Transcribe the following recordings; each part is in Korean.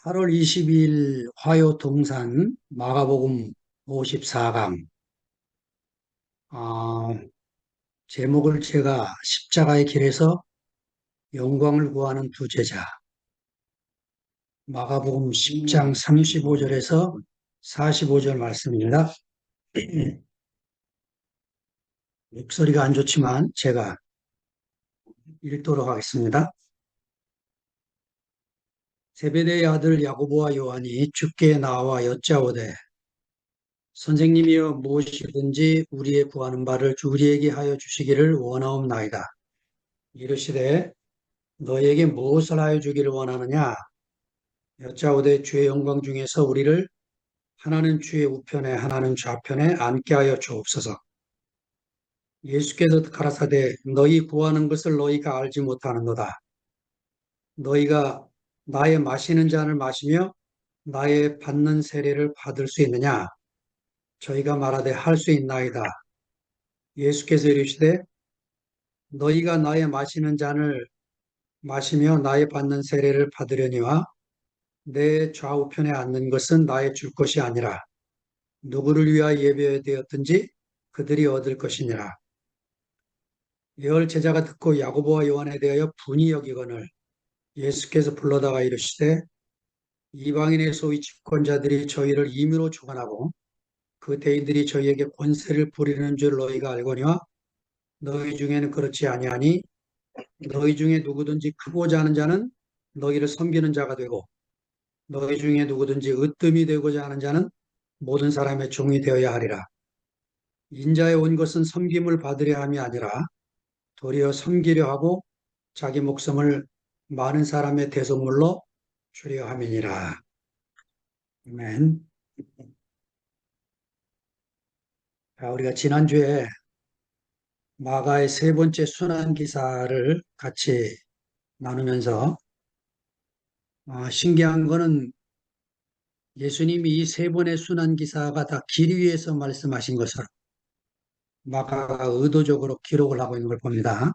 8월 22일 화요 동산 마가복음 54강. 제목을 제가 십자가의 길에서 영광을 구하는 두 제자. 마가복음 10장 35절에서 45절 말씀입니다. 목소리가 안 좋지만 제가 읽도록 하겠습니다. 세베대의 아들 야고보와 요한이 주께 나와 여짜오되 선생님이여 무엇이든지 우리의 구하는 바를 우리에게 하여 주시기를 원하옵나이다. 이르시되 너에게 무엇을 하여 주기를 원하느냐? 여짜오되 주의 영광 중에서 우리를 하나는 주의 우편에 하나는 좌편에 앉게 하여 주옵소서. 예수께서 가라사대 너희 구하는 것을 너희가 알지 못하는도다. 너희가 나의 마시는 잔을 마시며 나의 받는 세례를 받을 수 있느냐? 저희가 말하되 할 수 있나이다. 예수께서 이르시되 너희가 나의 마시는 잔을 마시며 나의 받는 세례를 받으려니와 내 좌우편에 앉는 것은 나의 줄 것이 아니라 누구를 위하여 예배되었든지 그들이 얻을 것이니라. 열 제자가 듣고 야고보와 요한에 대하여 분이 여기거늘 예수께서 불러다가 이르시되 이방인의 소위 집권자들이 저희를 임의로 주관하고 그 대인들이 저희에게 권세를 부리는 줄 너희가 알거니와 너희 중에는 그렇지 아니하니 너희 중에 누구든지 크고자 하는 자는 너희를 섬기는 자가 되고 너희 중에 누구든지 으뜸이 되고자 하는 자는 모든 사람의 종이 되어야 하리라. 인자에 온 것은 섬김을 받으려 함이 아니라 도리어 섬기려 하고 자기 목숨을 많은 사람의 대속물로 주려 함이니라. 아멘. 자, 우리가 지난주에 마가의 세 번째 순환 기사를 같이 나누면서 신기한 거는 예수님이 이 세 번의 순환 기사가 다 길 위에서 말씀하신 것으로 마가가 의도적으로 기록을 하고 있는 걸 봅니다.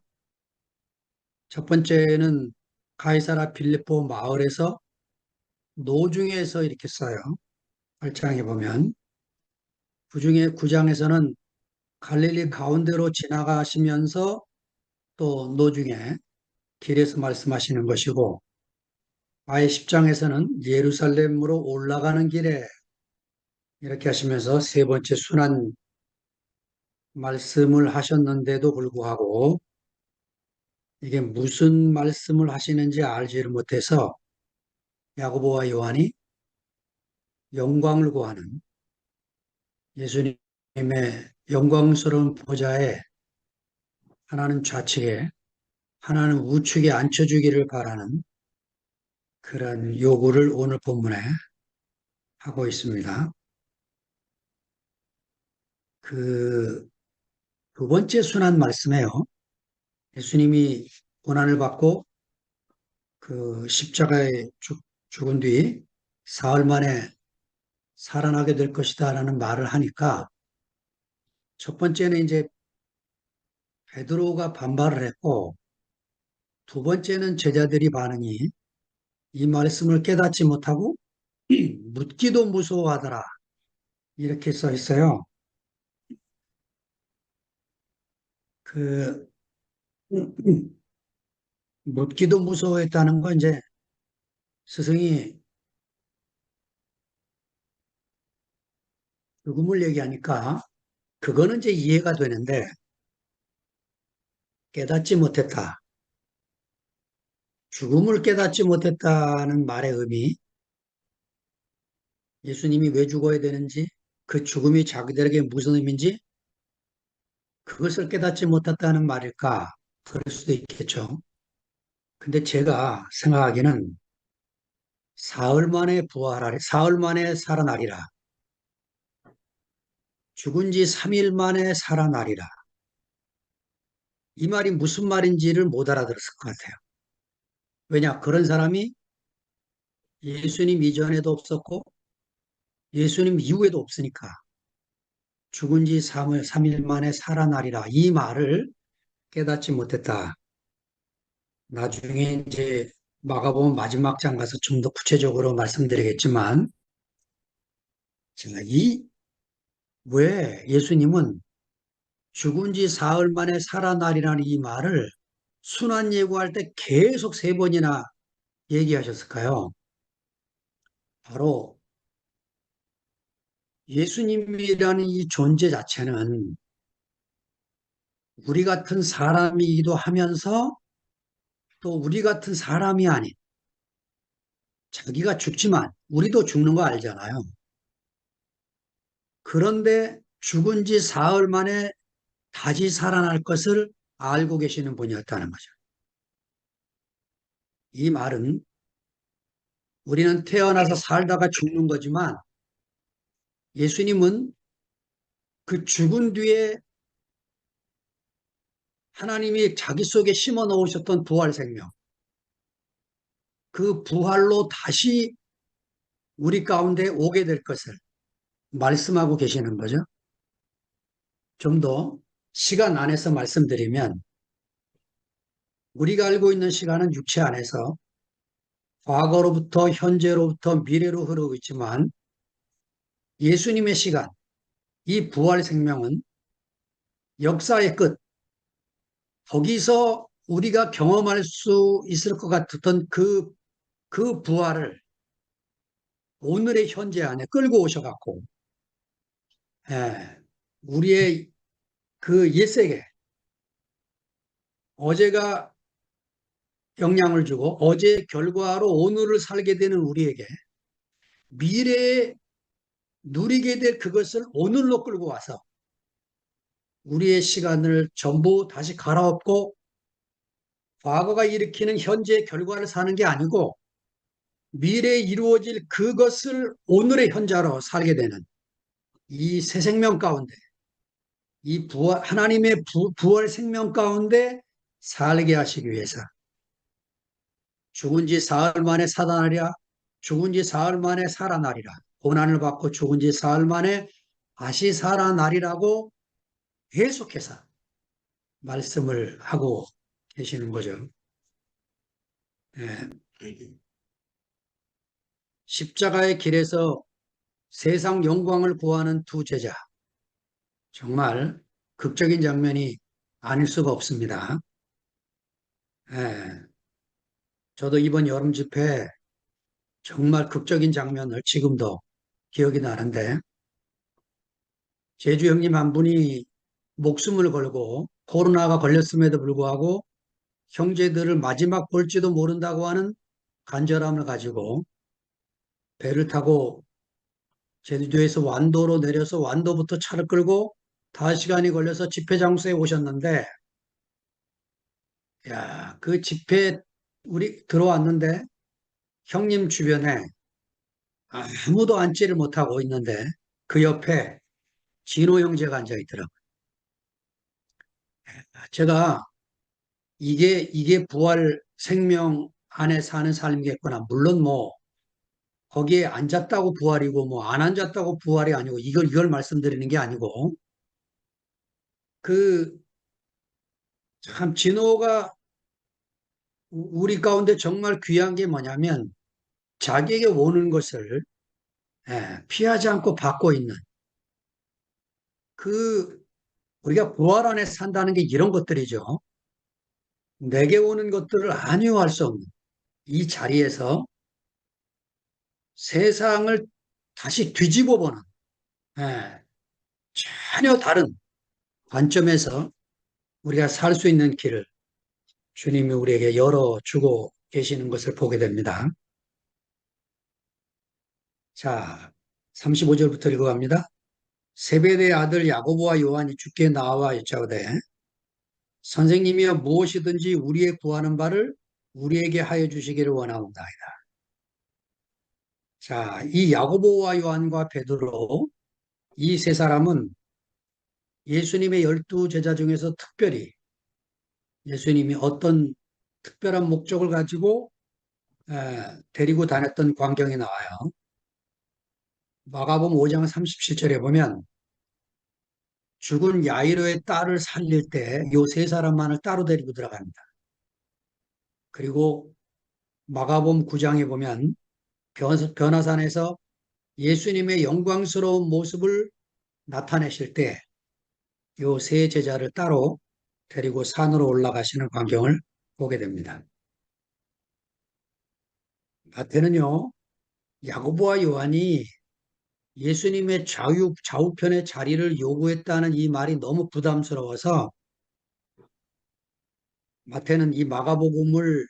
첫 번째는 가이사라 빌립보 마을에서 노중에서 이렇게 써요. 8장에 보면 그중에 9장에서는 갈릴리 가운데로 지나가시면서 또 노중에 길에서 말씀하시는 것이고 아예 10장에서는 예루살렘으로 올라가는 길에 이렇게 하시면서 세 번째 순환 말씀을 하셨는데도 불구하고 이게 무슨 말씀을 하시는지 알지를 못해서 야고보와 요한이 영광을 구하는 예수님의 영광스러운 보좌에 하나는 좌측에 하나는 우측에 앉혀주기를 바라는 그런 요구를 오늘 본문에 하고 있습니다. 그 두 번째 순환 말씀에요. 예수님이 고난을 받고 그 십자가에 죽은 뒤 사흘 만에 살아나게 될 것이다라는 말을 하니까 첫 번째는 이제 베드로가 반발을 했고 두 번째는 제자들이 반응이 이 말씀을 깨닫지 못하고 묻기도 무서워하더라 이렇게 써 있어요. 그 묻기도 무서워했다는 건 이제 스승이 죽음을 얘기하니까 그거는 이제 이해가 되는데 깨닫지 못했다. 죽음을 깨닫지 못했다는 말의 의미, 예수님이 왜 죽어야 되는지, 그 죽음이 자기들에게 무슨 의미인지 그것을 깨닫지 못했다는 말일까? 그럴 수도 있겠죠. 근데 제가 생각하기에는 사흘 만에 살아나리라. 죽은 지 3일 만에 살아나리라. 이 말이 무슨 말인지를 못 알아들었을 것 같아요. 왜냐? 그런 사람이 예수님 이전에도 없었고 예수님 이후에도 없으니까 죽은 지 3일 만에 살아나리라. 이 말을 깨닫지 못했다. 나중에 이제 마가복음 마지막 장 가서 좀 더 구체적으로 말씀드리겠지만, 제가 왜 예수님은 죽은 지 사흘 만에 살아나리라는 이 말을 순환 예고할 때 계속 세 번이나 얘기하셨을까요? 바로 예수님이라는 이 존재 자체는 우리 같은 사람이기도 하면서 또 우리 같은 사람이 아닌 자기가 죽지만 우리도 죽는 거 알잖아요. 그런데 죽은 지 사흘 만에 다시 살아날 것을 알고 계시는 분이었다는 거죠. 이 말은 우리는 태어나서 살다가 죽는 거지만 예수님은 그 죽은 뒤에 하나님이 자기 속에 심어 놓으셨던 부활 생명, 그 부활로 다시 우리 가운데 오게 될 것을 말씀하고 계시는 거죠. 좀 더 시간 안에서 말씀드리면 우리가 알고 있는 시간은 육체 안에서 과거로부터 현재로부터 미래로 흐르고 있지만 예수님의 시간, 이 부활 생명은 역사의 끝, 거기서 우리가 경험할 수 있을 것 같았던 그 부활을 오늘의 현재 안에 끌고 오셔갖고, 예, 우리의 그 옛세계, 어제가 영향을 주고 어제의 결과로 오늘을 살게 되는 우리에게 미래에 누리게 될 그것을 오늘로 끌고 와서 우리의 시간을 전부 다시 갈아엎고 과거가 일으키는 현재의 결과를 사는 게 아니고 미래에 이루어질 그것을 오늘의 현자로 살게 되는 이 새 생명 가운데 이 부활, 하나님의 부활 생명 가운데 살게 하시기 위해서 죽은 지 사흘 만에 살아나리라 죽은 지 사흘 만에 살아나리라 고난을 받고 죽은 지 사흘 만에 다시 살아나리라고 계속해서 말씀을 하고 계시는 거죠. 예. 십자가의 길에서 세상 영광을 구하는 두 제자. 정말 극적인 장면이 아닐 수가 없습니다. 예. 저도 이번 여름 집회 정말 극적인 장면을 지금도 기억이 나는데 제주 형님 한 분이 목숨을 걸고 코로나가 걸렸음에도 불구하고 형제들을 마지막 볼지도 모른다고 하는 간절함을 가지고 배를 타고 제주도에서 완도로 내려서 완도부터 차를 끌고 5시간이 걸려서 집회 장소에 오셨는데, 야, 그 집회 우리 들어왔는데 형님 주변에 아무도 앉지를 못하고 있는데 그 옆에 진호 형제가 앉아 있더라고요. 제가 이게 부활 생명 안에 사는 삶이겠구나. 물론 뭐 거기에 앉았다고 부활이고 뭐 안 앉았다고 부활이 아니고 이걸 말씀드리는 게 아니고 그 참 진호가 우리 가운데 정말 귀한 게 뭐냐면 자기에게 오는 것을 피하지 않고 받고 있는 그 우리가 부활 안에 산다는 게 이런 것들이죠. 내게 오는 것들을 안위할 수 없는 이 자리에서 세상을 다시 뒤집어 보는 예, 전혀 다른 관점에서 우리가 살 수 있는 길을 주님이 우리에게 열어주고 계시는 것을 보게 됩니다. 자, 35절부터 읽어갑니다. 세베대의 아들 야고보와 요한이 주께 나와 여짜오되 선생님이여 무엇이든지 우리의 구하는 바를 우리에게 하여 주시기를 원하옵나이다. 자, 이 야고보와 요한과 베드로 이 세 사람은 예수님의 12제자 중에서 특별히 예수님이 어떤 특별한 목적을 가지고 데리고 다녔던 광경이 나와요. 마가복음 5장 37절에 보면 죽은 야이로의 딸을 살릴 때 요 세 사람만을 따로 데리고 들어갑니다. 그리고 마가복음 9장에 보면 변화산에서 예수님의 영광스러운 모습을 나타내실 때 요 세 제자를 따로 데리고 산으로 올라가시는 광경을 보게 됩니다. 마태는요, 야고보와 요한이 예수님의 좌우편의 자리를 요구했다는 이 말이 너무 부담스러워서 마태는 이 마가복음을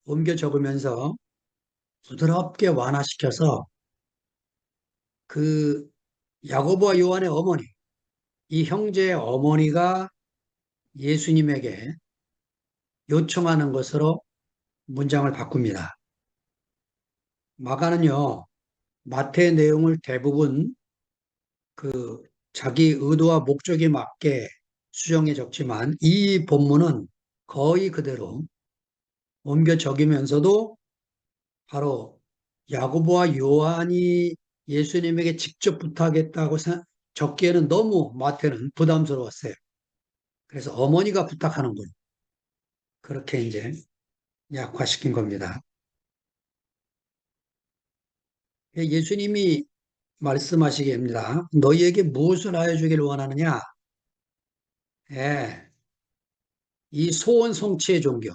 옮겨 적으면서 부드럽게 완화시켜서 그 야고보와 요한의 어머니, 이 형제의 어머니가 예수님에게 요청하는 것으로 문장을 바꿉니다. 마가는요, 마태의 내용을 대부분 그 자기 의도와 목적에 맞게 수정해 적지만 이 본문은 거의 그대로 옮겨 적이면서도 바로 야고보와 요한이 예수님에게 직접 부탁했다고 적기에는 너무 마태는 부담스러웠어요. 그래서 어머니가 부탁하는 분 그렇게 이제 약화시킨 겁니다. 예수님이 말씀하시기입니다. 너희에게 무엇을 하여 주기를 원하느냐? 예, 이 소원 성취의 종교.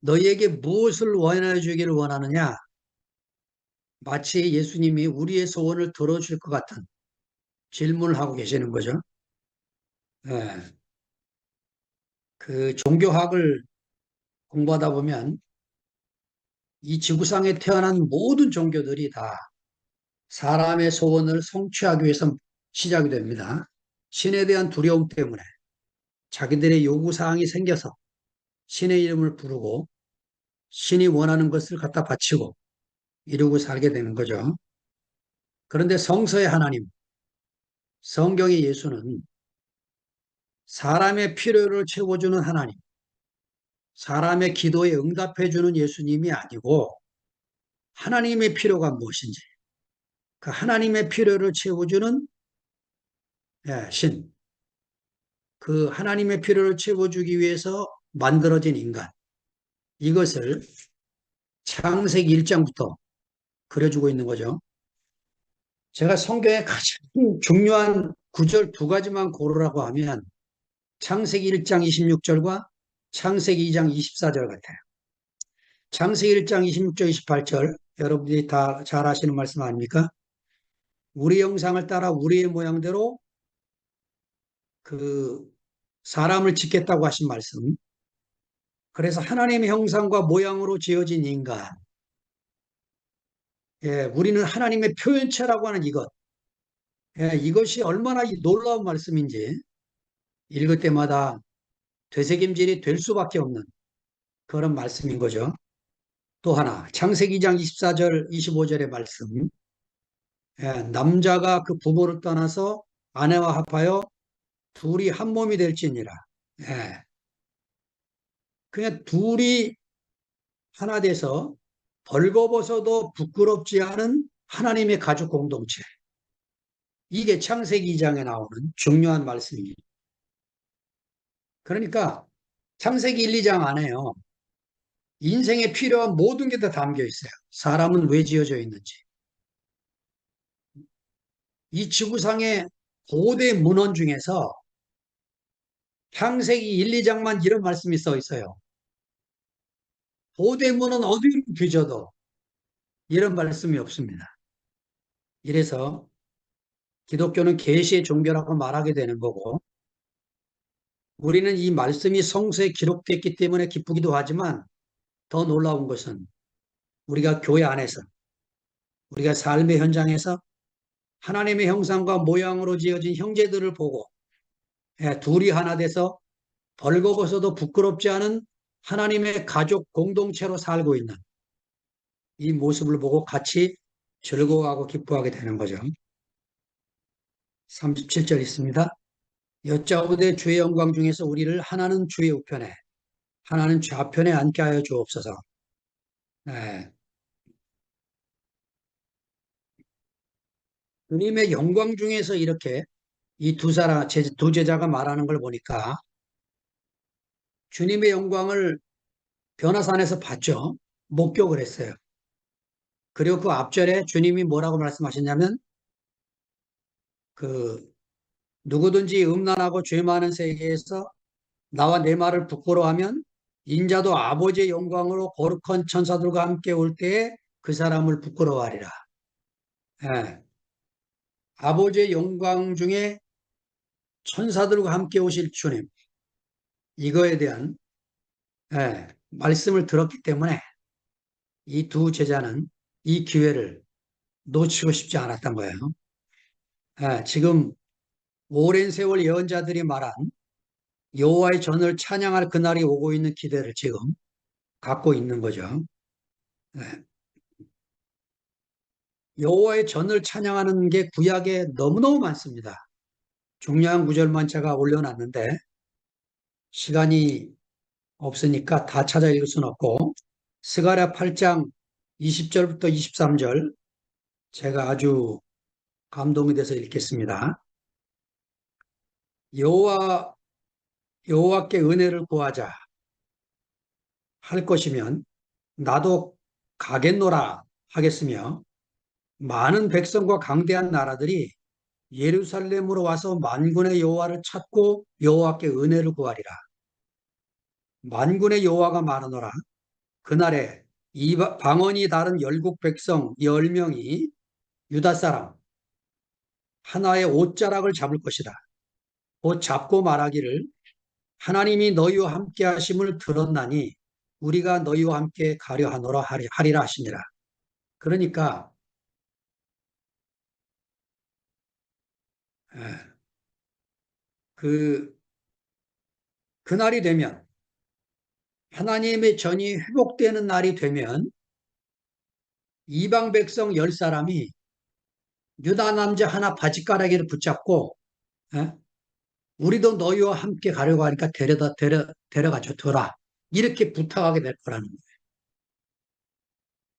너희에게 무엇을 원하여 주기를 원하느냐? 마치 예수님이 우리의 소원을 들어줄 것 같은 질문을 하고 계시는 거죠. 예, 그 종교학을 공부하다 보면 이 지구상에 태어난 모든 종교들이 다 사람의 소원을 성취하기 위해서 시작이 됩니다. 신에 대한 두려움 때문에 자기들의 요구사항이 생겨서 신의 이름을 부르고 신이 원하는 것을 갖다 바치고 이루고 살게 되는 거죠. 그런데 성서의 하나님, 성경의 예수는 사람의 필요를 채워주는 하나님, 사람의 기도에 응답해주는 예수님이 아니고 하나님의 필요가 무엇인지 그 하나님의 필요를 채워주는 신, 그 하나님의 필요를 채워주기 위해서 만들어진 인간, 이것을 창세기 1장부터 그려주고 있는 거죠. 제가 성경의 가장 중요한 구절 두 가지만 고르라고 하면 창세기 1장 26절과 창세기 2장 24절 같아요. 창세기 1장 26절 28절 여러분들이 다 잘 아시는 말씀 아닙니까? 우리 형상을 따라 우리의 모양대로 그 사람을 짓겠다고 하신 말씀. 그래서 하나님의 형상과 모양으로 지어진 인간. 예, 우리는 하나님의 표현체라고 하는 이것. 예, 이것이 얼마나 놀라운 말씀인지 읽을 때마다 되새김질이 될 수밖에 없는 그런 말씀인 거죠. 또 하나, 창세기 2장 24절, 25절의 말씀. 예, 남자가 그 부모를 떠나서 아내와 합하여 둘이 한 몸이 될지니라. 예, 그냥 둘이 하나 돼서 벌거벗어도 부끄럽지 않은 하나님의 가족 공동체. 이게 창세기 2장에 나오는 중요한 말씀입니다. 그러니까 창세기 1, 2장 안에요. 인생에 필요한 모든 게 다 담겨 있어요. 사람은 왜 지어져 있는지. 이 지구상의 고대 문헌 중에서 창세기 1, 2장만 이런 말씀이 써 있어요. 고대 문헌 어디를 뒤져도 이런 말씀이 없습니다. 이래서 기독교는 계시의 종교라고 말하게 되는 거고 우리는 이 말씀이 성서에 기록됐기 때문에 기쁘기도 하지만 더 놀라운 것은 우리가 교회 안에서 우리가 삶의 현장에서 하나님의 형상과 모양으로 지어진 형제들을 보고 둘이 하나 돼서 벌거벗어도 부끄럽지 않은 하나님의 가족 공동체로 살고 있는 이 모습을 보고 같이 즐거워하고 기뻐하게 되는 거죠. 37절 있습니다. 여짜오되 주의 영광 중에서 우리를 하나는 주의 우편에 하나는 좌편에 앉게 하여 주옵소서. 네. 주님의 영광 중에서 이렇게 이 두 제자가 말하는 걸 보니까 주님의 영광을 변화산에서 봤죠. 목격을 했어요. 그리고 그 앞절에 주님이 뭐라고 말씀하셨냐면 그 누구든지 음란하고 죄 많은 세계에서 나와 내 말을 부끄러워하면 인자도 아버지의 영광으로 거룩한 천사들과 함께 올 때에 그 사람을 부끄러워하리라. 예. 아버지의 영광 중에 천사들과 함께 오실 주님. 이거에 대한 말씀을 들었기 때문에 이 두 제자는 이 기회를 놓치고 싶지 않았던 거예요. 지금 오랜 세월 예언자들이 말한 여호와의 전을 찬양할 그날이 오고 있는 기대를 지금 갖고 있는 거죠. 예, 여호와의 전을 찬양하는 게 구약에 너무너무 많습니다. 중요한 구절만 제가 올려놨는데 시간이 없으니까 다 찾아 읽을 수는 없고 스가랴 8장 20절부터 23절 제가 아주 감동이 돼서 읽겠습니다. 여호와 여호와께 은혜를 구하자 할 것이면 나도 가겠노라 하겠으며 많은 백성과 강대한 나라들이 예루살렘으로 와서 만군의 여호와를 찾고 여호와께 은혜를 구하리라. 만군의 여호와가 말하노라. 그날에 이 방언이 다른 열국 백성 10명이 유다 사람 하나의 옷자락을 잡을 것이다. 곧 잡고 말하기를 하나님이 너희와 함께 하심을 들었나니 우리가 너희와 함께 가려 하노라 하리라 하시니라. 그러니까 예, 그 그날이 되면 하나님의 전이 회복되는 날이 되면 이방 백성 10사람이 유다 남자 하나 바지가락이를 붙잡고 예? 우리도 너희와 함께 가려고 하니까 데려가 줘라. 이렇게 부탁하게 될 거라는 거예요.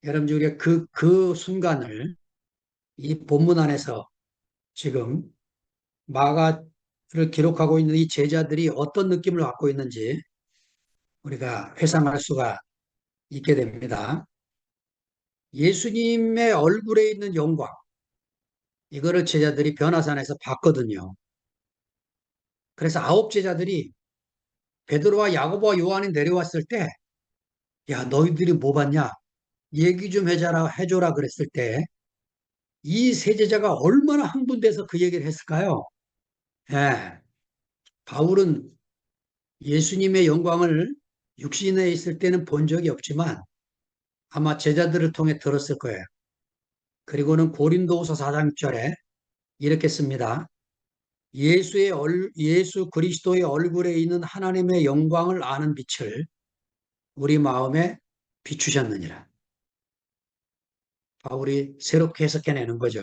여러분, 우리가 그 순간을 이 본문 안에서 지금 마가를 기록하고 있는 이 제자들이 어떤 느낌을 갖고 있는지 우리가 회상할 수가 있게 됩니다. 예수님의 얼굴에 있는 영광, 이거를 제자들이 변화산에서 봤거든요. 그래서 9제자들이 베드로와 야고보와 요한이 내려왔을 때, 야, 너희들이 뭐 봤냐? 얘기 좀 해줘라 그랬을 때, 이 세 제자가 얼마나 흥분돼서 그 얘기를 했을까요? 예. 바울은 예수님의 영광을 육신에 있을 때는 본 적이 없지만 아마 제자들을 통해 들었을 거예요. 그리고는 고린도후서 4장 6절에 이렇게 씁니다. 예수 그리스도의 얼굴에 있는 하나님의 영광을 아는 빛을 우리 마음에 비추셨느니라. 바울이 새롭게 해석해내는 거죠.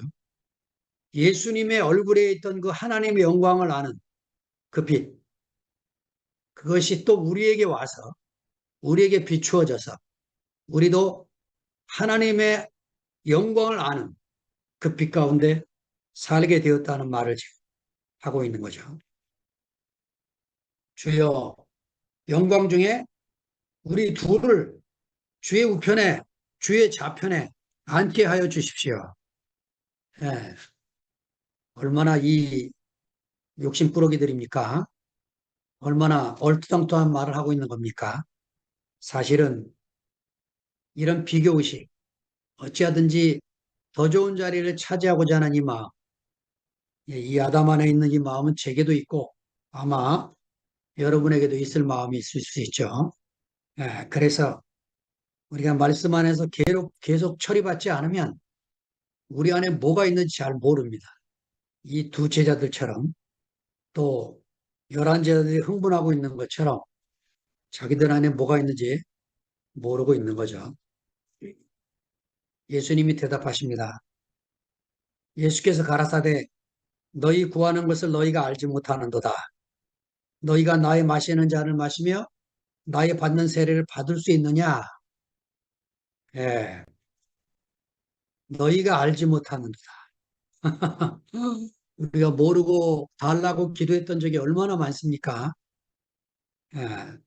예수님의 얼굴에 있던 그 하나님의 영광을 아는 그 빛, 그것이 또 우리에게 와서 우리에게 비추어져서 우리도 하나님의 영광을 아는 그 빛 가운데 살게 되었다는 말을 지금 하고 있는 거죠. 주여 영광 중에 우리 둘을 주의 우편에 주의 좌편에 앉게 하여 주십시오. 예, 얼마나 이 욕심꾸러기들입니까? 얼마나 얼토당토한 말을 하고 있는 겁니까? 사실은 이런 비교의식, 어찌하든지 더 좋은 자리를 차지하고자 하는 이 마음, 이 아담 안에 있는 이 마음은 제게도 있고 아마 여러분에게도 있을 마음이 있을 수 있죠. 그래서 우리가 말씀 안에서 계속 처리받지 않으면 우리 안에 뭐가 있는지 잘 모릅니다. 이 두 제자들처럼 또 11제자들이 흥분하고 있는 것처럼 자기들 안에 뭐가 있는지 모르고 있는 거죠. 예수님이 대답하십니다. 예수께서 가라사대 너희 구하는 것을 너희가 알지 못하는도다. 너희가 나의 마시는 잔을 마시며 나의 받는 세례를 받을 수 있느냐? 예, 너희가 알지 못하는도다. 우리가 모르고 달라고 기도했던 적이 얼마나 많습니까? 예,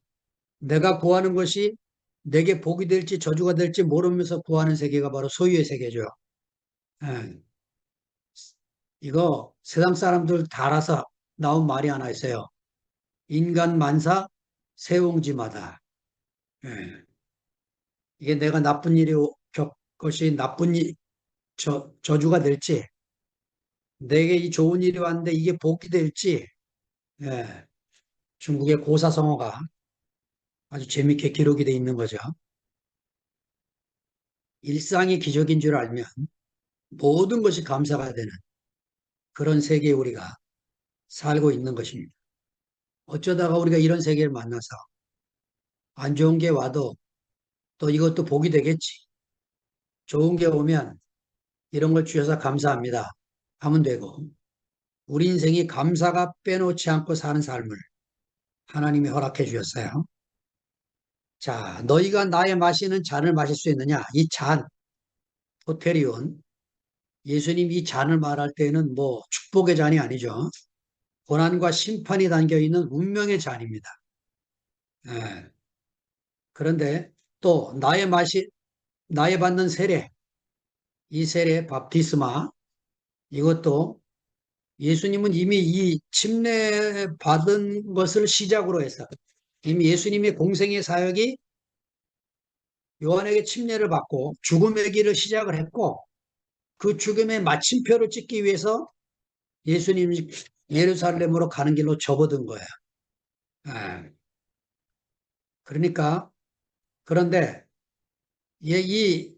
내가 구하는 것이 내게 복이 될지 저주가 될지 모르면서 구하는 세계가 바로 소유의 세계죠. 예. 이거 세상 사람들 다 알아서 나온 말이 하나 있어요. 인간 만사 세옹지마다. 예. 이게 내가 나쁜 일이 것이 나쁜 저주가 될지, 내게 이 좋은 일이 왔는데 이게 복이 될지, 예. 중국의 고사성어가 아주 재밌게 기록이 돼 있는 거죠. 일상이 기적인 줄 알면 모든 것이 감사가 되는 그런 세계에 우리가 살고 있는 것입니다. 어쩌다가 우리가 이런 세계를 만나서 안 좋은 게 와도 또 이것도 복이 되겠지. 좋은 게 오면 이런 걸 주셔서 감사합니다. 하면 되고, 우리 인생이 감사가 빼놓지 않고 사는 삶을 하나님이 허락해 주셨어요. 자, 너희가 나의 마시는 잔을 마실 수 있느냐? 이 잔, 포테리온. 예수님 이 잔을 말할 때는 뭐 축복의 잔이 아니죠. 고난과 심판이 담겨 있는 운명의 잔입니다. 예. 그런데 또 나의 받는 세례, 이 세례 밥티스마, 이것도 예수님은 이미 이 침례 받은 것을 시작으로 해서 이미 예수님의 공생의 사역이 요한에게 침례를 받고 죽음의 길을 시작을 했고 그 죽음의 마침표를 찍기 위해서 예수님이 예루살렘으로 가는 길로 접어든 거예요. 예. 그러니까 그런데 이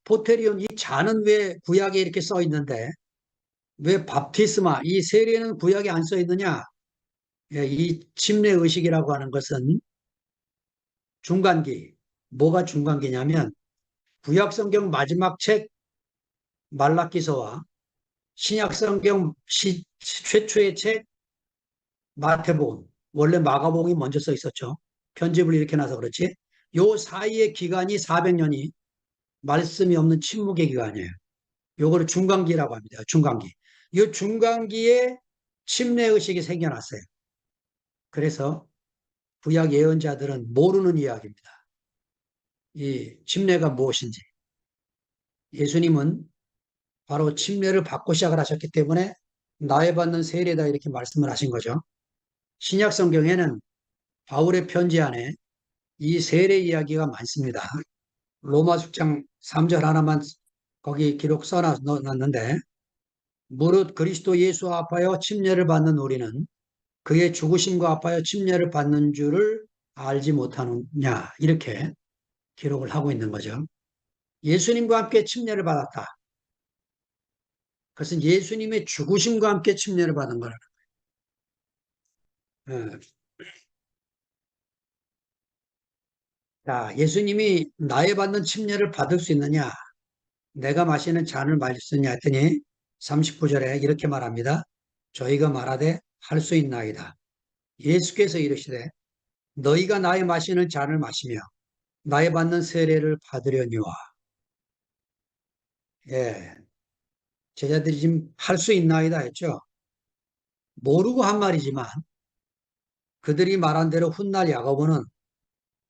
포테리온 이 잔은 왜 구약에 이렇게 써 있는데 왜 밥티스마 이 세례는 구약에 안 써 있느냐? 예, 이 침례 의식이라고 하는 것은 중간기. 뭐가 중간기냐면 구약 성경 마지막 책 말라기서와 신약 성경 최초의 책 마태복음. 원래 마가복음이 먼저 써 있었죠. 편집을 이렇게 나서 그렇지. 요 사이의 기간이 400년이 말씀이 없는 침묵의 기간이에요. 요거를 중간기라고 합니다. 중간기. 이 중간기에 침례 의식이 생겨났어요. 그래서 구약 예언자들은 모르는 이야기입니다. 이 침례가 무엇인지. 예수님은 바로 침례를 받고 시작을 하셨기 때문에 나에 받는 세례다 이렇게 말씀을 하신 거죠. 신약 성경에는 바울의 편지 안에 이 세례 이야기가 많습니다. 로마 숙장 3절 하나만 거기 기록 써놨는데 무릇 그리스도 예수 앞하여 침례를 받는 우리는 그의 죽으심과 합하여 침례를 받는 줄을 알지 못하느냐 이렇게 기록을 하고 있는 거죠. 예수님과 함께 침례를 받았다. 그것은 예수님의 죽으심과 함께 침례를 받은 거라는 거예요. 자, 예수님이 나의 받는 침례를 받을 수 있느냐? 내가 마시는 잔을 마실 수 있느냐 했더니 39절에 이렇게 말합니다. 저희가 말하되 할 수 있나이다. 예수께서 이르시되 너희가 나의 마시는 잔을 마시며 나의 받는 세례를 받으려니와. 예, 제자들이 지금 할 수 있나이다 했죠. 모르고 한 말이지만 그들이 말한 대로 훗날 야고보는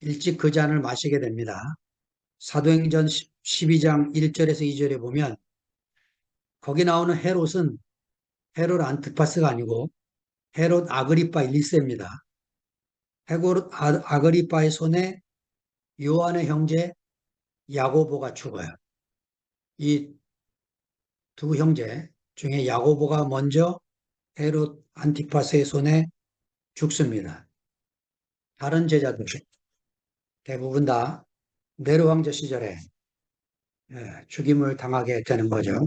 일찍 그 잔을 마시게 됩니다. 사도행전 12장 1절에서 2절에 보면 거기 나오는 헤롯은 헤롯 안티파스가 아니고 헤롯 아그리파 1세입니다. 헤롯 아그리파의 손에 요한의 형제 야고보가 죽어요. 이 두 형제 중에 야고보가 먼저 헤롯 안티파스의 손에 죽습니다. 다른 제자들 대부분 다 네로 황제 시절에 죽임을 당하게 되는 거죠.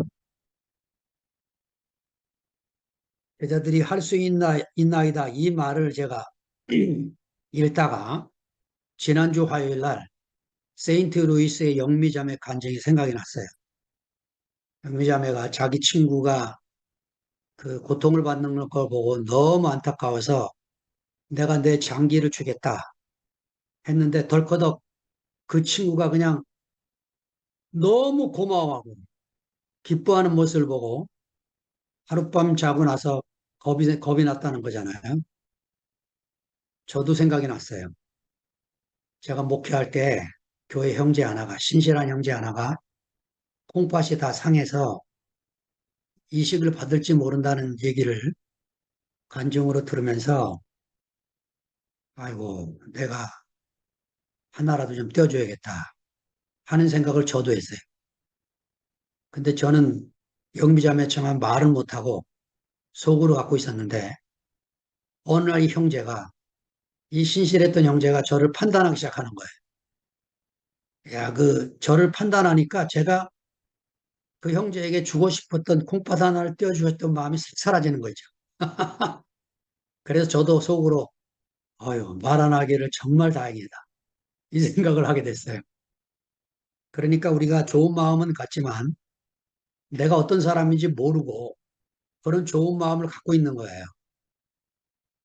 제자들이 할 수 있나이다 이 말을 제가 읽다가 지난주 화요일 날 세인트 루이스의 영미자매 간증이 생각이 났어요. 영미자매가 자기 친구가 그 고통을 받는 걸 보고 너무 안타까워서 내가 내 장기를 주겠다 했는데 덜커덕 그 친구가 그냥 너무 고마워하고 기뻐하는 모습을 보고 하룻밤 자고 나서 겁이 났다는 거잖아요. 저도 생각이 났어요. 제가 목회할 때 교회 형제 하나가, 신실한 형제 하나가 콩팥이 다 상해서 이식을 받을지 모른다는 얘기를 간증으로 들으면서 아이고, 내가 하나라도 좀 떼어줘야겠다 하는 생각을 저도 했어요. 근데 저는 영미자매처럼 말은 못하고 속으로 갖고 있었는데 어느 날 이 형제가, 이 신실했던 형제가 저를 판단하기 시작하는 거예요. 야, 저를 판단하니까 제가 그 형제에게 주고 싶었던 콩팥 하나를 떼어주었던 마음이 싹 사라지는 거죠. 그래서 저도 속으로, 어휴, 말 안 하기를 정말 다행이다. 이 생각을 하게 됐어요. 그러니까 우리가 좋은 마음은 같지만 내가 어떤 사람인지 모르고 그런 좋은 마음을 갖고 있는 거예요.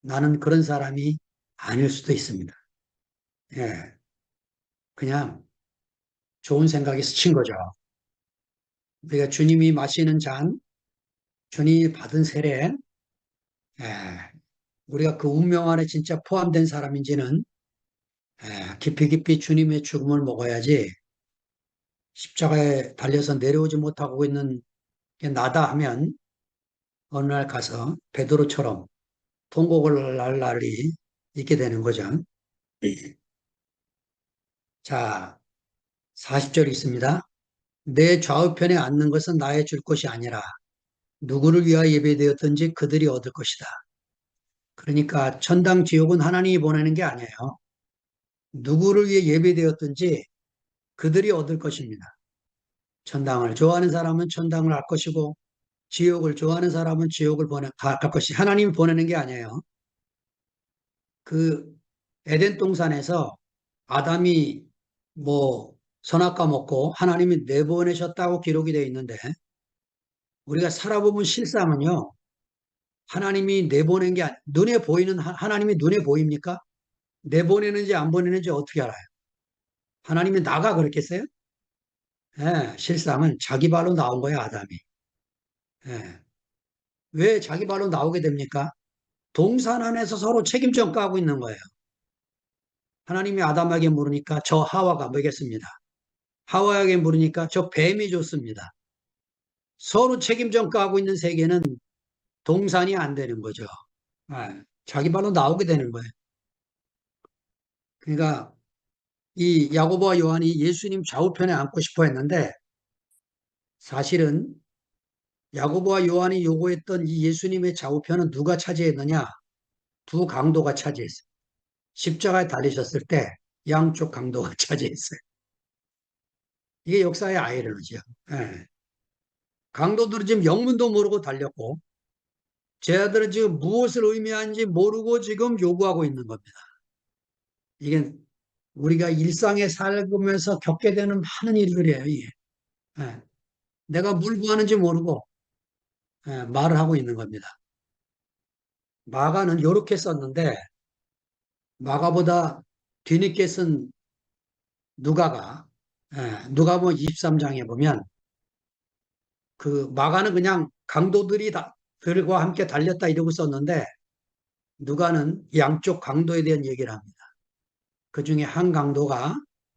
나는 그런 사람이 아닐 수도 있습니다. 예, 그냥 좋은 생각이 스친 거죠. 우리가 주님이 마시는 잔, 주님이 받은 세례, 예, 우리가 그 운명 안에 진짜 포함된 사람인지는 깊이 깊이 주님의 죽음을 먹어야지 십자가에 달려서 내려오지 못하고 있는 게 나다 하면 어느 날 가서 베드로처럼 통곡을 할 날이 있게 되는 거죠. 자, 40절 있습니다. 내 좌우편에 앉는 것은 나의 줄 것이 아니라 누구를 위하여 예배되었든지 그들이 얻을 것이다. 그러니까 천당 지옥은 하나님이 보내는 게 아니에요. 누구를 위해 예배되었든지 그들이 얻을 것입니다. 천당을 좋아하는 사람은 천당을 할 것이고 지옥을 좋아하는 사람은 지옥을 갈 것이 하나님이 보내는 게 아니에요. 그 에덴 동산에서 아담이 뭐 선악과 먹고 하나님이 내보내셨다고 기록이 되어 있는데 우리가 살아보면 실상은요. 하나님이 내보낸 게 눈에 보이는 하나님이 눈에 보입니까? 내보내는지 안 보내는지 어떻게 알아요? 하나님이 나가 그랬겠어요? 예, 실상은 자기 발로 나온 거예요, 아담이. 예. 왜 자기 발로 나오게 됩니까? 동산 안에서 서로 책임 전가하고 있는 거예요. 하나님이 아담에게 물으니까 저 하와가 먹였습니다. 하와에게 물으니까 저 뱀이 줬습니다. 서로 책임 전가하고 있는 세계는 동산이 안 되는 거죠. 예, 자기 발로 나오게 되는 거예요. 그러니까 이 야고보와 요한이 예수님 좌우편에 앉고 싶어 했는데 사실은 야고보와 요한이 요구했던 이 예수님의 좌우편은 누가 차지했느냐? 두 강도가 차지했어요. 십자가에 달리셨을 때 양쪽 강도가 차지했어요. 이게 역사의 아이러니죠. 예. 강도들은 지금 영문도 모르고 달렸고 제 아들은 지금 무엇을 의미하는지 모르고 지금 요구하고 있는 겁니다. 이게 우리가 일상에 살면서 겪게 되는 많은 일들이에요. 이게. 예. 내가 뭘 구하는지 모르고 말을 하고 있는 겁니다. 마가는 이렇게 썼는데 마가보다 뒤늦게 쓴 누가가 누가복음 23장에 보면 그 마가는 그냥 강도들이 다 들과 함께 달렸다 이러고 썼는데 누가는 양쪽 강도에 대한 얘기를 합니다. 그 중에 한 강도가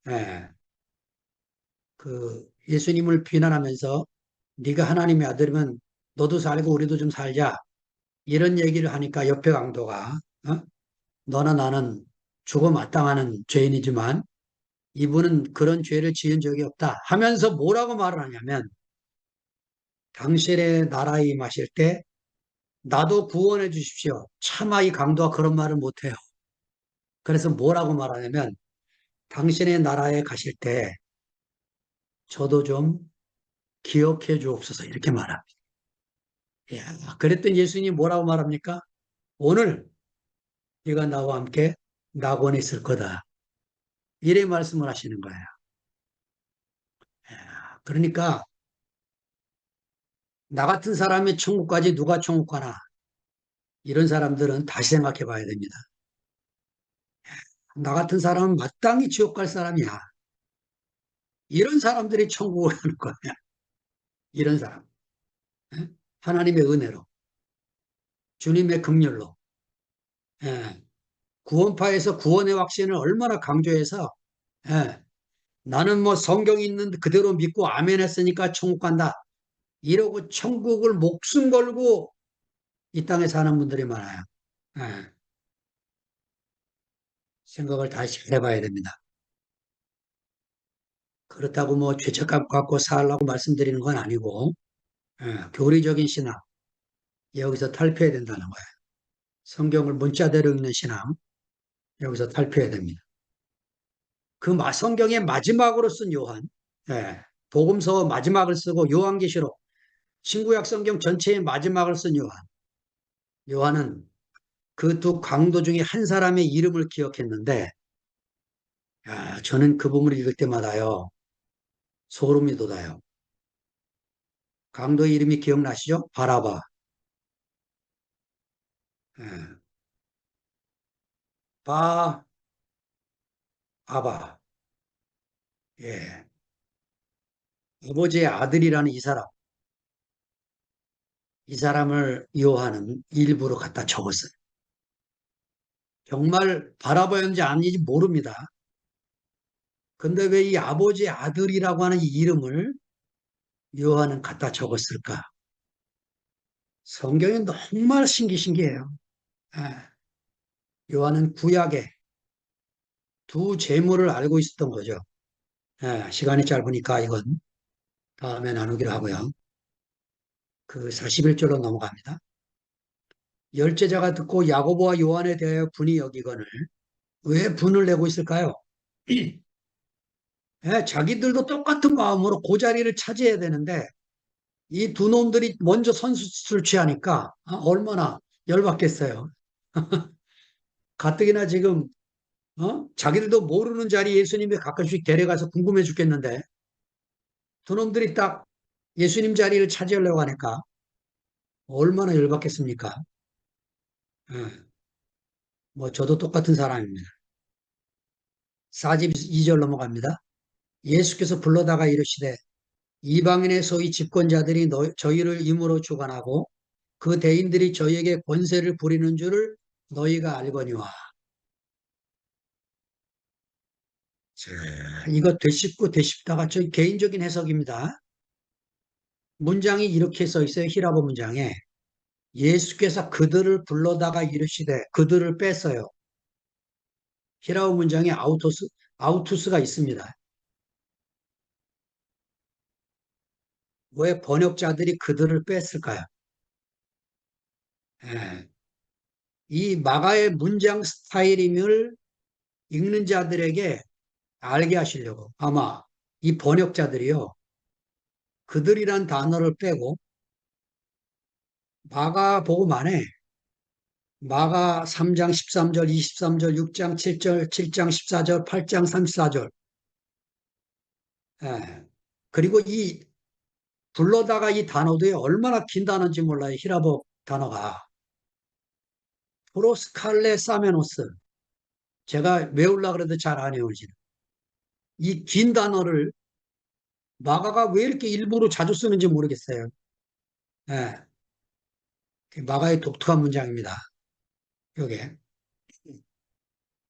예, 그 예수님을 비난하면서 네가 하나님의 아들이면 너도 살고 우리도 좀 살자 이런 얘기를 하니까 옆에 강도가 너나 나는 죽어 마땅하는 죄인이지만 이분은 그런 죄를 지은 적이 없다 하면서 뭐라고 말을 하냐면 당신의 나라에 임하실 때 나도 구원해 주십시오. 차마 이 강도가 그런 말을 못해요. 그래서 뭐라고 말하냐면 당신의 나라에 가실 때 저도 좀 기억해 주옵소서 이렇게 말합니다. 야, 그랬더니 예수님이 뭐라고 말합니까? 오늘 네가 나와 함께 낙원에 있을 거다. 이래 말씀을 하시는 거예요. 야, 그러니까 나 같은 사람이 천국까지 누가 천국 가나 이런 사람들은 다시 생각해 봐야 됩니다. 나 같은 사람은 마땅히 지옥 갈 사람이야. 이런 사람들이 천국을 가는 거야. 이런 사람. 예? 하나님의 은혜로, 주님의 긍휼로. 예. 구원파에서 구원의 확신을 얼마나 강조해서, 예, 나는 뭐 성경 있는 그대로 믿고 아멘 했으니까 천국 간다. 이러고 천국을 목숨 걸고 이 땅에 사는 분들이 많아요. 예, 생각을 다시 해봐야 됩니다. 그렇다고 뭐 죄책감 갖고 살라고 말씀드리는 건 아니고, 교리적인 신앙, 여기서 탈피해야 된다는 거예요. 성경을 문자대로 읽는 신앙, 여기서 탈피해야 됩니다. 성경의 마지막으로 쓴 요한, 예, 복음서 마지막을 쓰고 요한계시록, 신구약 성경 전체의 마지막을 쓴 요한. 요한은 그 두 강도 중에 한 사람의 이름을 기억했는데, 야, 저는 그 부분을 읽을 때마다요, 소름이 돋아요. 강도의 이름이 기억나시죠? 바라바. 예, 바, 아바. 예, 아버지의 아들이라는 이 사람. 이 사람을 요한은 일부러 갖다 적었어요. 정말 바라바였는지 아닌지 모릅니다. 근데 왜 이 아버지의 아들이라고 하는 이 이름을 요한은 갖다 적었을까? 성경이 정말 신기해요. 예, 요한은 구약의 두 재물을 알고 있었던 거죠. 시간이 짧으니까 이건 다음에 나누기로 하고요. 그 41절로 넘어갑니다. 열제자가 듣고 야고보와 요한에 대하여 분이 여기거늘 왜 분을 내고 있을까요? 자기들도 똑같은 마음으로 그 자리를 차지해야 되는데 이 두 놈들이 먼저 선수를 취하니까 얼마나 열받겠어요. 가뜩이나 지금 자기들도 모르는 자리에 예수님이 가끔씩 데려가서 궁금해 죽겠는데 두 놈들이 딱 예수님 자리를 차지하려고 하니까 얼마나 열받겠습니까? 예, 뭐 저도 똑같은 사람입니다. 42절 넘어갑니다. 예수께서 불러다가 이르시되 이방인의 소위 집권자들이 저희를 임으로 주관하고 그 대인들이 저희에게 권세를 부리는 줄을 너희가 알거니와. 자, 이거 되짚고 되짚다가 저 개인적인 해석입니다. 문장이 이렇게 써 있어요. 히라보 문장에. 예수께서 그들을 불러다가 이르시되 그들을 뺐어요. 히라보 문장에 아우투스가 있습니다. 왜 번역자들이 그들을 뺐을까요? 예. 이 마가의 문장 스타일임을 읽는 자들에게 알게 하시려고 아마 이 번역자들이요. 그들이란 단어를 빼고 마가복음 안에 마가 3장 13절, 23절, 6장 7절, 7장 14절, 8장 34절. 예. 그리고 이 불러다가 이 단어도요, 얼마나 긴 단어인지 몰라요. 히라보 단어가. 프로스칼레 사메노스. 제가 외우려고 그래도 잘 안 외우지는. 이 긴 단어를 마가가 왜 이렇게 일부러 자주 쓰는지 모르겠어요. 예. 마가의 독특한 문장입니다. 요게.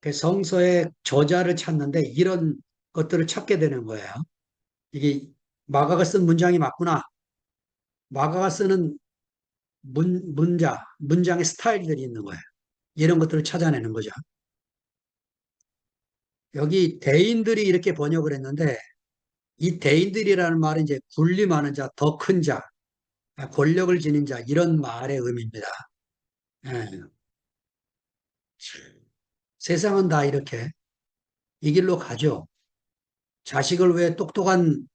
그 성서의 저자를 찾는데 이런 것들을 찾게 되는 거예요. 이게 마가가 쓴 문장이 맞구나. 마가가 쓰는 문장의 스타일들이 있는 거예요. 이런 것들을 찾아내는 거죠. 여기 대인들이 이렇게 번역을 했는데 이 대인들이라는 말은 이제 군림하는 자, 더 큰 자, 권력을 지닌 자 이런 말의 의미입니다. 예. 세상은 다 이렇게 이 길로 가죠. 자식을 왜 똑똑한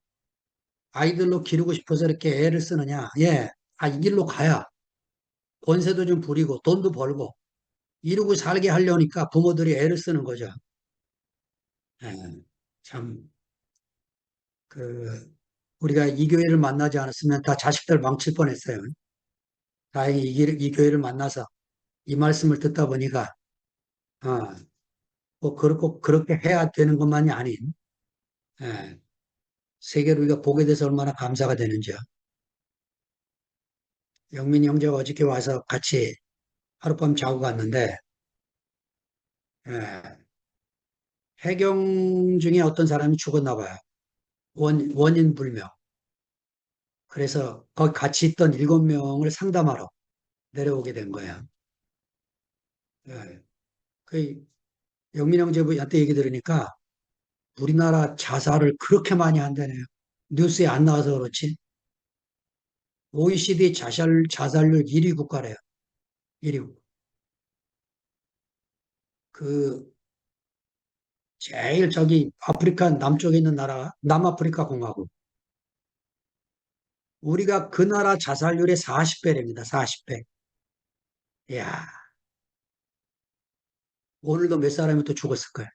아이들로 기르고 싶어서 이렇게 애를 쓰느냐? 예. 이 길로 가야 권세도 좀 부리고 돈도 벌고 이루고 살게 하려니까 부모들이 애를 쓰는 거죠. 예. 참, 그, 우리가 이 교회를 만나지 않았으면 다 자식들 망칠 뻔했어요. 다행히 이 교회를 만나서 이 말씀을 듣다 보니까, 어, 꼭 그렇게 해야 되는 것만이 아닌, 예, 세계를 우리가 보게 돼서 얼마나 감사가 되는지요. 영민 형제가 어저께 와서 같이 하룻밤 자고 갔는데, 예, 해경 중에 어떤 사람이 죽었나 봐요. 원인 불명. 그래서 거기 같이 있던 7명을 상담하러 내려오게 된 거예요. 예, 그 영민 형제한테 얘기 들으니까 우리나라 자살을 그렇게 많이 한다네요. 뉴스에 안 나와서 그렇지. OECD 자살률 1위 국가래요. 1위. 그, 제일 저기 아프리카 남쪽에 있는 나라, 남아프리카 공화국. 우리가 그 나라 자살률의 40배랍니다. 40배. 이야, 오늘도 몇 사람이 또 죽었을 거예요.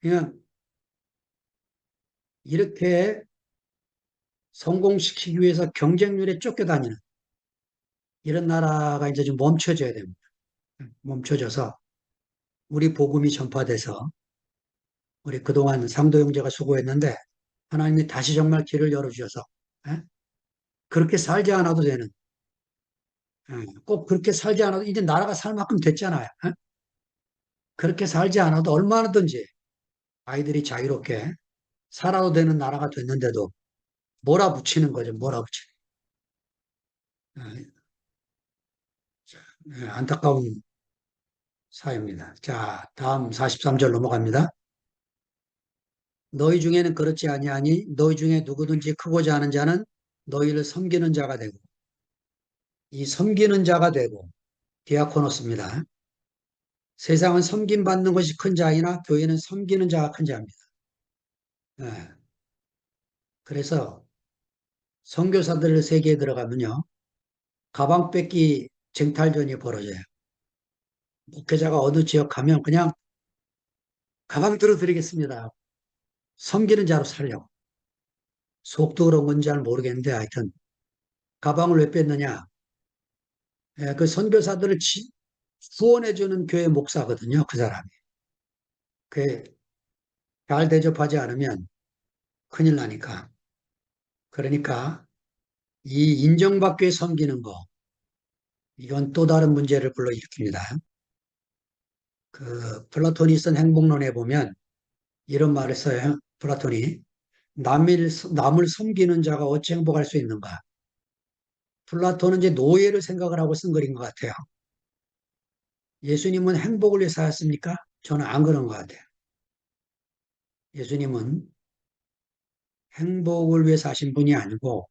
그냥 이렇게 성공시키기 위해서 경쟁률에 쫓겨다니는 이런 나라가 이제 좀 멈춰져야 됩니다. 멈춰져서 우리 복음이 전파돼서 우리 그동안 상도 형제가 수고했는데 하나님이 다시 정말 길을 열어주셔서 예? 그렇게 살지 않아도 되는 꼭 그렇게 살지 않아도 이제 나라가 살 만큼 됐잖아요. 예? 그렇게 살지 않아도 얼마든지 아이들이 자유롭게 살아도 되는 나라가 됐는데도 몰아붙이는 거죠. 몰아붙이는. 안타까운 사회입니다. 자, 다음 43절 넘어갑니다. 너희 중에는 그렇지 아니하니 너희 중에 누구든지 크고자 하는 자는 너희를 섬기는 자가 되고 이 섬기는 자가 되고 디아코노스입니다. 세상은 섬김 받는 것이 큰 자이나 교회는 섬기는 자가 큰 자입니다. 예, 그래서 선교사들 세계에 들어가면요. 가방 뺏기 쟁탈전이 벌어져요. 목회자가 어느 지역 가면 그냥 가방 들어드리겠습니다. 섬기는 자로 살려고. 속도 그런 건지 잘 모르겠는데 하여튼 가방을 왜 뺐느냐. 예, 그 선교사들을 후원해주는 교회 목사거든요. 그 사람이. 그 잘 대접하지 않으면 큰일 나니까. 그러니까 이 인정받기 위해 섬기는 거 이건 또 다른 문제를 불러일으킵니다. 그 플라톤이 쓴 행복론에 보면 이런 말을 써요. 플라톤이 남을 섬기는 자가 어찌 행복할 수 있는가? 플라톤은 이제 노예를 생각을 하고 쓴 글인 것 같아요. 예수님은 행복을 위해 사셨습니까? 저는 안 그런 것 같아요. 예수님은 행복을 위해 사신 분이 아니고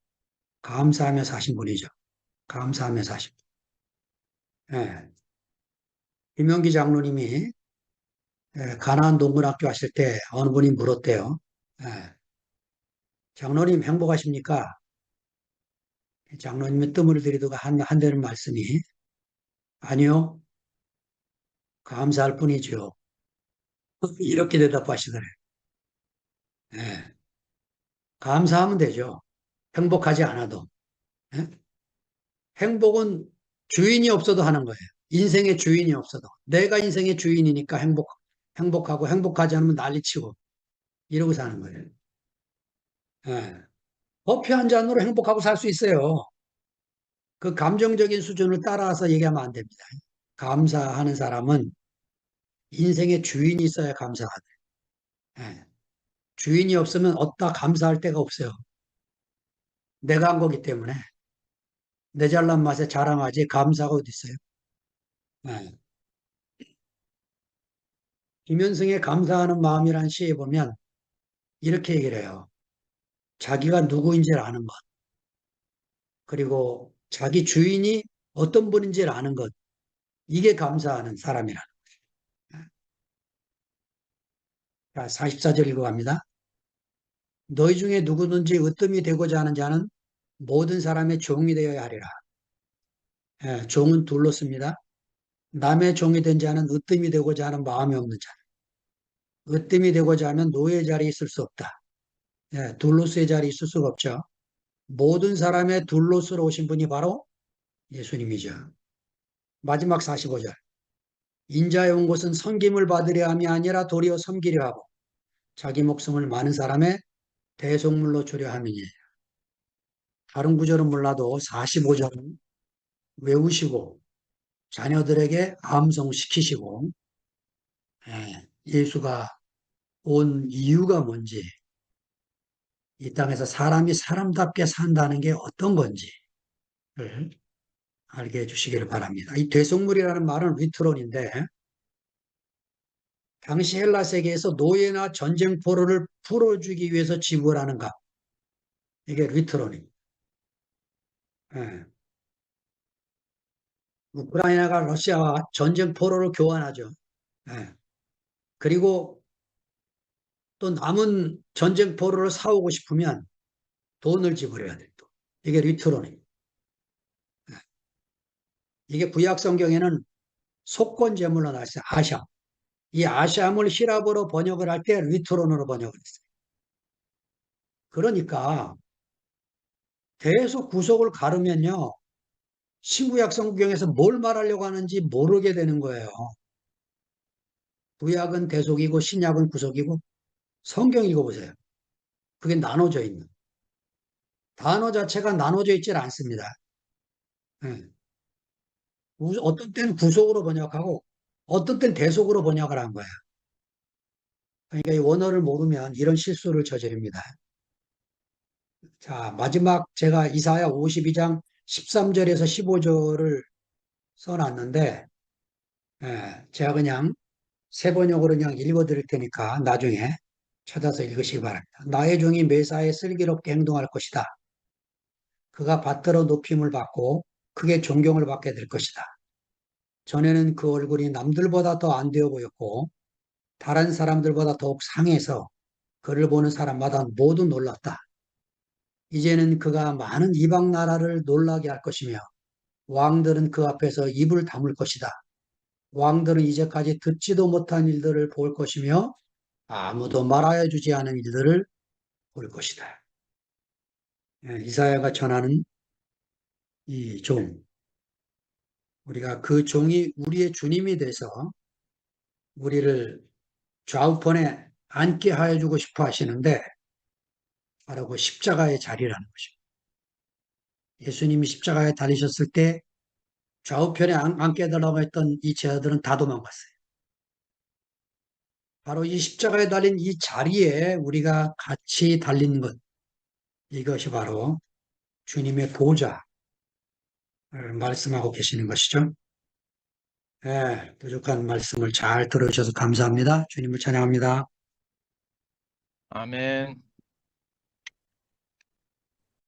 감사하며 사신 분이죠. 감사하며 사신 분. 예. 김영기 장로님이 가나안 동문학교 왔을 때 어느 분이 물었대요. 예. 장로님 행복하십니까? 장로님이 뜸을 들이다가 한다는 말씀이 아니요. 감사할 뿐이죠. 이렇게 대답하시더래요. 예. 감사하면 되죠. 행복하지 않아도. 예? 행복은 주인이 없어도 하는 거예요. 인생의 주인이 없어도. 내가 인생의 주인이니까 행복하고 행복하지 않으면 난리치고 이러고 사는 거예요. 예. 커피 한 잔으로 행복하고 살 수 있어요. 그 감정적인 수준을 따라서 얘기하면 안 됩니다. 감사하는 사람은 인생의 주인이 있어야 감사하다. 예. 주인이 없으면 어디다 감사할 데가 없어요. 내가 한 거기 때문에 내 잘난 맛에 자랑하지 감사가 어디 있어요. 예. 김현승의 감사하는 마음이라는 시에 보면 이렇게 얘기를 해요. 자기가 누구인지를 아는 것, 그리고 자기 주인이 어떤 분인지를 아는 것, 이게 감사하는 사람이라. 자, 44절 읽어갑니다. 너희 중에 누구든지 으뜸이 되고자 하는 자는 모든 사람의 종이 되어야 하리라. 예, 종은 둘로 씁니다. 남의 종이 된 자는 으뜸이 되고자 하는 마음이 없는 자. 으뜸이 되고자 하면 노예 자리에 있을 수 없다. 예, 둘로스의 자리에 있을 수가 없죠. 모든 사람의 둘로스로 오신 분이 바로 예수님이죠. 마지막 45절. 인자에 온 것은 섬김을 받으려 함이 아니라 도리어 섬기려 하고 자기 목숨을 많은 사람의 대속물로 주려 함이니. 다른 구절은 몰라도 45절은 외우시고 자녀들에게 암송시키시고 예수가 온 이유가 뭔지, 이 땅에서 사람이 사람답게 산다는 게 어떤 건지를 알게 해주시기를 바랍니다. 이 되속물이라는 말은 리트론인데, 당시 헬라 세계에서 노예나 전쟁 포로를 풀어주기 위해서 지불하는 값, 이게 리트론입니다. 예. 우크라이나가 러시아와 전쟁 포로를 교환하죠. 예. 그리고 또 남은 전쟁 포로를 사오고 싶으면 돈을 지불해야 돼. 또. 이게 리트론입니다. 예. 이게 구약 성경에는 속건 제물로 나왔어요. 아샴. 이 아샴을 히랍어로 번역을 할 때 리트론으로 번역을 했어요. 그러니까 계속 구속을 가르면요. 신구약 성경에서 뭘 말하려고 하는지 모르게 되는 거예요. 구약은 대속이고 신약은 구속이고 성경 읽어보세요. 그게 나눠져 있는. 단어 자체가 나눠져 있질 않습니다. 예. 어떤 때는 구속으로 번역하고 어떤 때는 대속으로 번역을 한 거야. 그러니까 이 원어를 모르면 이런 실수를 저지릅니다. 자, 마지막 제가 이사야 52장 13절에서 15절을 써놨는데, 제가 그냥 새 번역으로 그냥 읽어 드릴 테니까 나중에 찾아서 읽으시기 바랍니다. 나의 종이 매사에 슬기롭게 행동할 것이다. 그가 받들어 높임을 받고 크게 존경을 받게 될 것이다. 전에는 그 얼굴이 남들보다 더 안 되어 보였고 다른 사람들보다 더욱 상해서 그를 보는 사람마다 모두 놀랐다. 이제는 그가 많은 이방 나라를 놀라게 할 것이며 왕들은 그 앞에서 입을 다물 것이다. 왕들은 이제까지 듣지도 못한 일들을 볼 것이며 아무도 말하여 주지 않은 일들을 볼 것이다. 이사야가 전하는 이 종, 우리가 그 종이 우리의 주님이 돼서 우리를 좌우편에 앉게 하여 주고 싶어 하시는데 바로 그 십자가의 자리라는 것입니다. 예수님이 십자가에 달리셨을 때 좌우편에 앉게 해달라고 했던 이 제자들은 다 도망갔어요. 바로 이 십자가에 달린 이 자리에 우리가 같이 달린 것, 이것이 바로 주님의 보좌를 말씀하고 계시는 것이죠. 부족한 말씀을 잘 들어주셔서 감사합니다. 주님을 찬양합니다. 아멘.